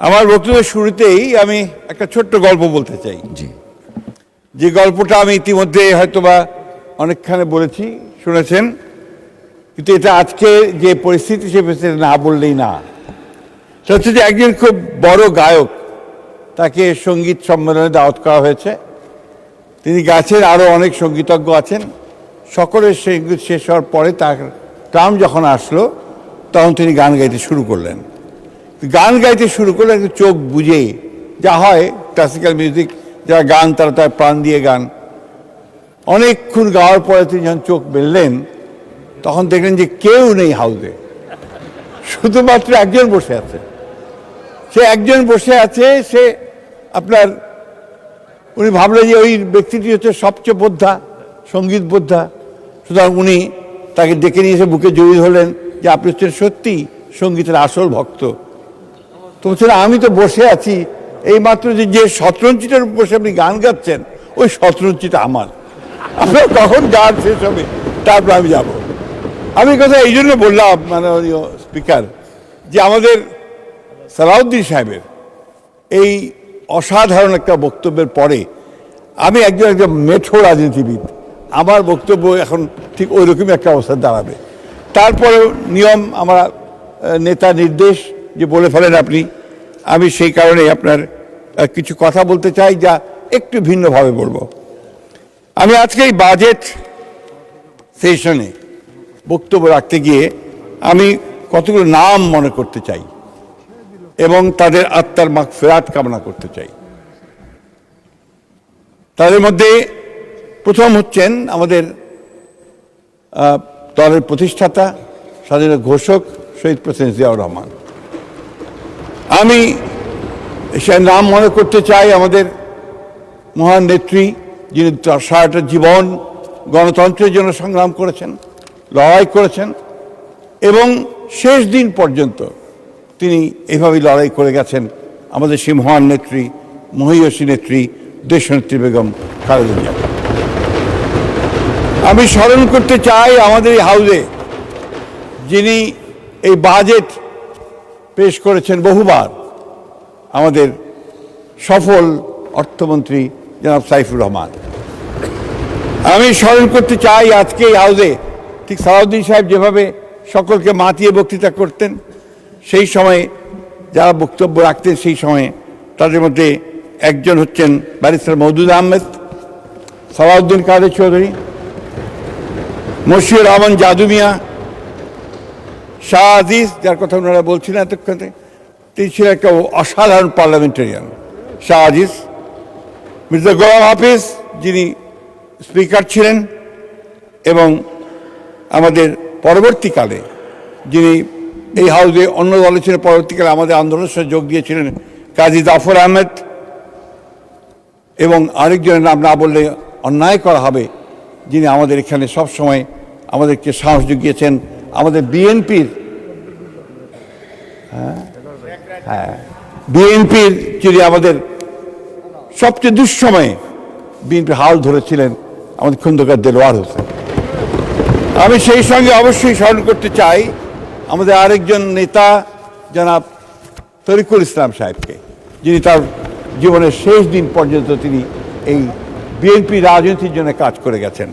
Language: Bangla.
আমার বক্তব্যের শুরুতেই আমি একটা ছোট্ট গল্প বলতে চাই। যে গল্পটা আমি ইতিমধ্যে হয়তোবা অনেকখানে বলেছি, শুনেছেন, কিন্তু এটা আজকে যে পরিস্থিতি সে না বললেই না। সেটা হচ্ছে যে একজন খুব বড় গায়ক, তাকে সঙ্গীত সম্মেলনে দাওয়াত করা হয়েছে। তিনি গাছের, আরও অনেক সঙ্গীতজ্ঞ আছেন। সকলের সঙ্গীত শেষ হওয়ার পরে তার টার্ম যখন আসলো, তখন তিনি গান গাইতে শুরু করলেন। গান গাইতে শুরু করলে একটু চোখ বুঝে, যা হয় ক্লাসিক্যাল মিউজিক, যারা গান তারা তার প্রাণ দিয়ে গান। অনেকক্ষণ গাওয়ার পরে তিনি যখন চোখ মেললেন, তখন দেখলেন যে কেউ নেই হাউসে, শুধুমাত্র একজন বসে আছে। সে একজন বসে আছে, সে আপনার, উনি ভাবলেন যে ওই ব্যক্তিটি হচ্ছে সবচেয়ে বোদ্ধা, সঙ্গীত বোদ্ধা। সুতরাং উনি তাকে ডেকে নিয়ে এসে বুকে জড়িয়ে ধরলেন যে আপনি হচ্ছেন সত্যি সঙ্গীতের আসল ভক্ত। তো বলছেন আমি তো বসে আছি, এইমাত্র যে শতরঞ্চিটার উপর বসে আপনি গান গাচ্ছেন, ওই শতরঞ্চিটা আমার। আপনার কখন গান শেষ হবে, তারপর আমি যাব। আমি কথা এই জন্য বললাম, মাননীয় স্পিকার, যে আমাদের সালাউদ্দিন সাহেবের এই অসাধারণ একটা বক্তব্যের পরে আমি একজন মেঠো রাজনীতিবিদ, আমার বক্তব্য এখন ঠিক ওই রকমই একটা অবস্থা দাঁড়াবে। তারপরে নিয়ম, আমার নেতা নির্দেশ যে বলে ফেলেন আপনি, আমি সেই কারণে আপনার কিছু কথা বলতে চাই, যা একটু ভিন্নভাবে বলবো। আমি আজকে এই বাজেট সেশনে বক্তব্য রাখতে গিয়ে আমি কতগুলো নাম মনে করতে চাই এবং তাদের আত্মার মাগফিরাত কামনা করতে চাই। তাদের মধ্যে প্রথম হচ্ছেন আমাদের দলের প্রতিষ্ঠাতা, স্বাধীনতা ঘোষক শহীদ প্রেসিডেন্ট জিয়াউর রহমান। আমি সে নাম মনে করতে চাই আমাদের মহান নেত্রী, যিনি সারাটা জীবন গণতন্ত্রের জন্য সংগ্রাম করেছেন, লড়াই করেছেন এবং শেষ দিন পর্যন্ত তিনি এভাবেই লড়াই করে গেছেন। আমাদের সেই মহান নেত্রী, মহীয়সী নেত্রী, দেশনেত্রী বেগম খালেদা জিয়া। আমি স্মরণ করতে চাই আমাদের এই হাউসে যিনি এই বাজেট পেশ করেছেন বহুবার, আমাদের সফল অর্থমন্ত্রী জনাব সাইফুর রহমান। আমি স্মরণ করতে চাই আজকে এই হাউসে ঠিক সালাউদ্দিন সাহেব যেভাবে সকলকে মাতিয়ে বক্তৃতা করতেন, সেই সময়ে যারা বক্তব্য রাখতেন সেই সময়ে তাদের মধ্যে একজন হচ্ছেন ব্যারিস্টার মওদুদ আহমেদ, সালাউদ্দিন কাদের চৌধুরী, মশিউর রহমান জাদু মিয়া, শাহ আজিজ, যার কথা ওনারা বলছিলেন এতক্ষণে, তিনি ছিলেন একটা অসাধারণ পার্লামেন্টারিয়ান। শাহ আজিজ, মির্জা গোলাম হাফিজ, যিনি স্পিকার ছিলেন এবং আমাদের পরবর্তীকালে যিনি এই হাউসে অন্য দলে ছিলেন, পরবর্তীকালে আমাদের আন্দোলনের সাথে যোগ দিয়েছিলেন কাজী জাফর আহমেদ, এবং আরেকজনের নাম না বললে অন্যায় করা হবে, যিনি আমাদের এখানে সবসময় আমাদেরকে সাহস জুগিয়েছেন, আমাদের বিএনপির যিনি আমাদের সবচেয়ে দুঃসময়ে বিএনপি হাল ধরেছিলেন, আমাদের খন্দকার দেলোয়ার হোসেন। আমি সেই সঙ্গে অবশ্যই স্মরণ করতে চাই আমাদের আরেকজন নেতা জনাব তরিকুল ইসলাম সাহেবকে, যিনি তার জীবনের শেষ দিন পর্যন্ত তিনি এই বিএনপি রাজনীতির জন্য কাজ করে গেছেন।